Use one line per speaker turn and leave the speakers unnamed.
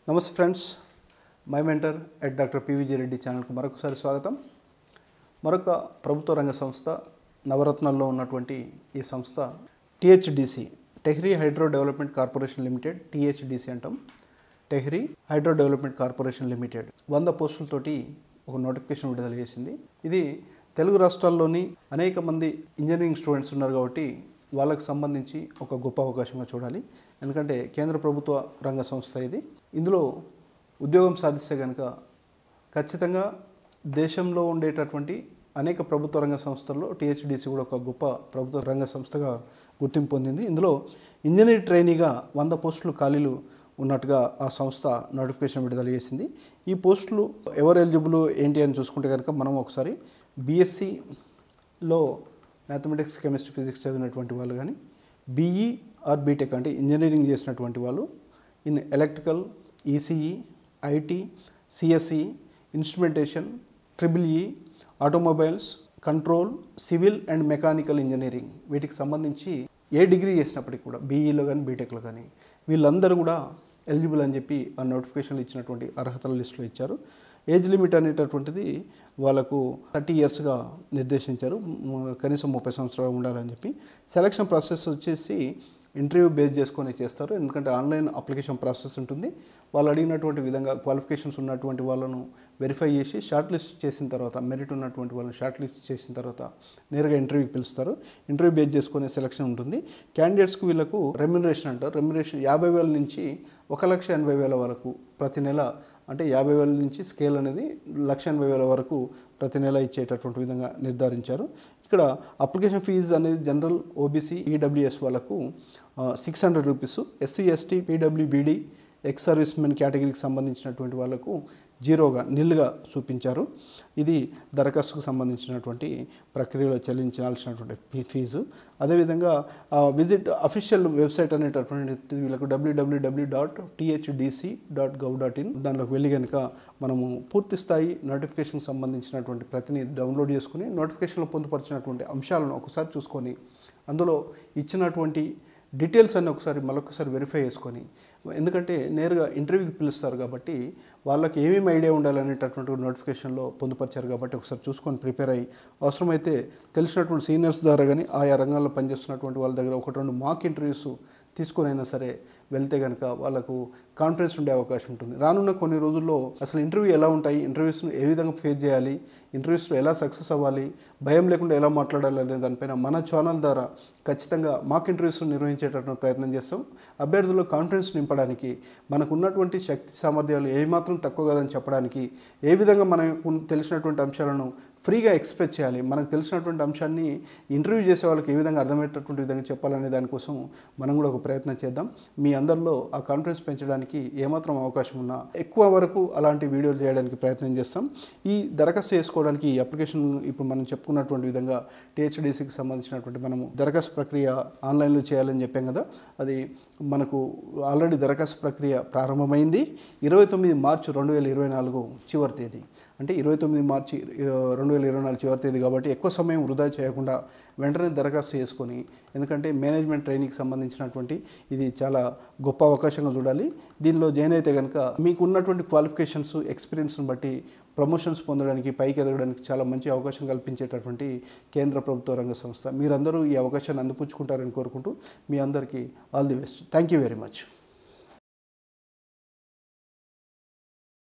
నమస్తే friends, my mentor at doctor PVG Reddy ఛానల్కు మరొకసారి స్వాగతం. మరొక ప్రభుత్వ రంగ సంస్థ నవరత్నాల్లో ఉన్నటువంటి ఈ సంస్థ THDC, Tehri hydro development corporation limited. THDC అంటాం, Tehri hydro development corporation limited 100 పోస్టులతోటి ఒక నోటిఫికేషన్ విడుదల చేసింది. ఇది తెలుగు రాష్ట్రాల్లోని అనేక మంది ఇంజనీరింగ్ స్టూడెంట్స్ ఉన్నారు కాబట్టి వాళ్ళకు సంబంధించి ఒక గొప్ప అవకాశంగా చూడాలి. ఎందుకంటే కేంద్ర ప్రభుత్వ రంగ సంస్థ ఇది. ఇందులో ఉద్యోగం సాధిస్తే కనుక ఖచ్చితంగా దేశంలో ఉండేటటువంటి అనేక ప్రభుత్వ రంగ సంస్థల్లో టీహెచ్డిసి కూడా ఒక గొప్ప ప్రభుత్వ రంగ సంస్థగా గుర్తింపు పొందింది. ఇందులో ఇంజనీర్ ట్రైనీగా 100 పోస్టులు ఖాళీలు ఉన్నట్టుగా ఆ సంస్థ నోటిఫికేషన్ విడుదల చేసింది. ఈ పోస్టులు ఎవరు ఎలిజిబుల్ ఏంటి అని చూసుకుంటే కనుక మనం ఒకసారి బీఎస్సీలో మ్యాథమెటిక్స్, కెమిస్ట్రీ, ఫిజిక్స్ చదివినటువంటి వాళ్ళు కానీ, బీఈ ఆర్ బీటెక్ అంటే ఇంజనీరింగ్ చేసినటువంటి వాళ్ళు, in electrical, ECE, IT, CSE, instrumentation, triple E, automobiles, control, civil and mechanical engineering, వీటికి సంబంధించి ఏ డిగ్రీ చేసినప్పటికీ కూడా బీఈలో కానీ బీటెక్లో కానీ వీళ్ళందరూ కూడా ఎలిజిబుల్ అని చెప్పి ఆ నోటిఫికేషన్లు ఇచ్చినటువంటి అర్హతల లిస్టులో ఇచ్చారు. ఏజ్ లిమిట్ అనేటటువంటిది వాళ్ళకు 30 ఇయర్స్గా నిర్దేశించారు. కనీసం 30 సంవత్సరాలు ఉండాలని చెప్పి. సెలక్షన్ ప్రాసెస్ వచ్చేసి ఇంటర్వ్యూ బేస్ చేసుకొని చేస్తారు. ఎందుకంటే ఆన్లైన్ అప్లికేషన్ ప్రాసెస్ ఉంటుంది. వాళ్ళు అడిగినటువంటి విధంగా క్వాలిఫికేషన్స్ ఉన్నటువంటి వాళ్ళను వెరిఫై చేసి షార్ట్ లిస్ట్ చేసిన తర్వాత, మెరిట్ ఉన్నటువంటి వాళ్ళని షార్ట్ లిస్ట్ చేసిన తర్వాత నేరుగా ఇంటర్వ్యూకి పిలుస్తారు. ఇంటర్వ్యూ బేస్ చేసుకునే సెలక్షన్ ఉంటుంది. క్యాండిడేట్స్కి వీళ్ళకు రెమ్యునరేషన్ అంటారు. రెమ్యునరేషన్ 50,000 నుంచి 1,80,000 వరకు ప్రతి నెల, అంటే 50,000 నుంచి స్కేల్ అనేది 1,80,000 వరకు ప్రతి నెల ఇచ్చేటటువంటి విధంగా నిర్ధారించారు. ఇక్కడ అప్లికేషన్ ఫీజు అనేది జనరల్, ఓబీసీ, ఈడబ్ల్యూఎస్ వాళ్ళకు 600 rupees, SC, ST, PWBD, ex service men కేటగిరీకి సంబంధించినటువంటి వాళ్ళకు జీరోగా, నిల్గా చూపించారు. ఇది దరఖాస్తుకు సంబంధించినటువంటి ప్రక్రియలో చెల్లించాల్సినటువంటి ఫీజు. అదేవిధంగా విజిట్ అఫీషియల్ వెబ్సైట్ అనేటటువంటి వీళ్ళకు www.thdc.gov.in, దానిలోకి వెళ్ళి కనుక మనము పూర్తి స్థాయి నోటిఫికేషన్కి సంబంధించినటువంటి ప్రతిని డౌన్లోడ్ చేసుకుని నోటిఫికేషన్లో పొందుపరిచినటువంటి అంశాలను ఒకసారి చూసుకొని అందులో ఇచ్చినటువంటి డీటెయిల్స్ అన్నీ ఒకసారి మరొకసారి వెరిఫై చేసుకొని, ఎందుకంటే నేరుగా ఇంటర్వ్యూకి పిలుస్తారు కాబట్టి వాళ్ళకి ఏమేమి ఐడియా ఉండాలనేటటువంటి నోటిఫికేషన్లో పొందుపరిచారు కాబట్టి ఒకసారి చూసుకొని ప్రిపేర్ అయ్యి, అవసరమైతే తెలిసినటువంటి సీనియర్స్ ద్వారా కానీ ఆయా రంగాల్లో పనిచేస్తున్నటువంటి వాళ్ళ దగ్గర 1-2 మాక్ ఇంటర్వ్యూస్ తీసుకొని అయినా సరే వెళ్తే కనుక వాళ్ళకు కాన్ఫిడెన్స్ ఉండే అవకాశం ఉంటుంది. రానున్న కొన్ని రోజుల్లో అసలు ఇంటర్వ్యూ ఎలా ఉంటాయి, ఇంటర్వ్యూస్ను ఏ విధంగా ఫేస్ చేయాలి, ఇంటర్వ్యూస్లో ఎలా సక్సెస్ అవ్వాలి, భయం లేకుండా ఎలా మాట్లాడాలి అనే దానిపైన మన ఛానల్ ద్వారా ఖచ్చితంగా మాక్ ఇంటర్వ్యూస్ నిర్వహించేటటువంటి ప్రయత్నం చేస్తాం. అభ్యర్థుల్లో కాన్ఫిడెన్స్ నింపడానికి, మనకు ఉన్నటువంటి శక్తి సామర్థ్యాలు ఏమాత్రం తక్కువ కాదని చెప్పడానికి, ఏ విధంగా మనకు తెలిసినటువంటి అంశాలను ఫ్రీగా ఎక్స్ప్రెస్ చేయాలి, మనకు తెలిసినటువంటి అంశాన్ని ఇంటర్వ్యూ చేసే వాళ్ళకి ఏ విధంగా అర్థమయ్యేటటువంటి విధంగా చెప్పాలనే దానికోసం మనం కూడా ఒక ప్రయత్నం చేద్దాం. మీ అందరిలో ఆ కాన్ఫిడెన్స్ పెంచడానికి ఏమాత్రం అవకాశం ఉన్నా ఎక్కువ వరకు అలాంటి వీడియోలు చేయడానికి ప్రయత్నం చేస్తాం. ఈ దరఖాస్తు చేసుకోవడానికి ఈ అప్లికేషన్ ఇప్పుడు మనం చెప్పుకున్నటువంటి విధంగా టీహెచ్డిసికి సంబంధించినటువంటి మనము దరఖాస్తు ప్రక్రియ ఆన్లైన్లో చేయాలని చెప్పాం కదా, అది మనకు ఆల్రెడీ దరఖాస్తు ప్రక్రియ ప్రారంభమైంది. 29 మార్చి 2024 చివరి తేదీ, అంటే 29 మార్చి 2024 చివరి తేదీ కాబట్టి ఎక్కువ సమయం వృధా చేయకుండా వెంటనే దరఖాస్తు చేసుకొని, ఎందుకంటే మేనేజ్మెంట్ ట్రైనింగ్కి సంబంధించినటువంటి ఇది చాలా గొప్ప అవకాశంగా చూడాలి. దీనిలో జాయిన్ అయితే కనుక మీకు ఉన్నటువంటి క్వాలిఫికేషన్స్, ఎక్స్పీరియన్స్ని బట్టి ప్రమోషన్స్ పొందడానికి, పైకి ఎదగడానికి చాలా మంచి అవకాశం కల్పించేటటువంటి కేంద్ర ప్రభుత్వ రంగ సంస్థ. మీరందరూ ఈ అవకాశాన్ని అందిపుచ్చుకుంటారని కోరుకుంటూ మీ అందరికీ all the best. Thank you very much.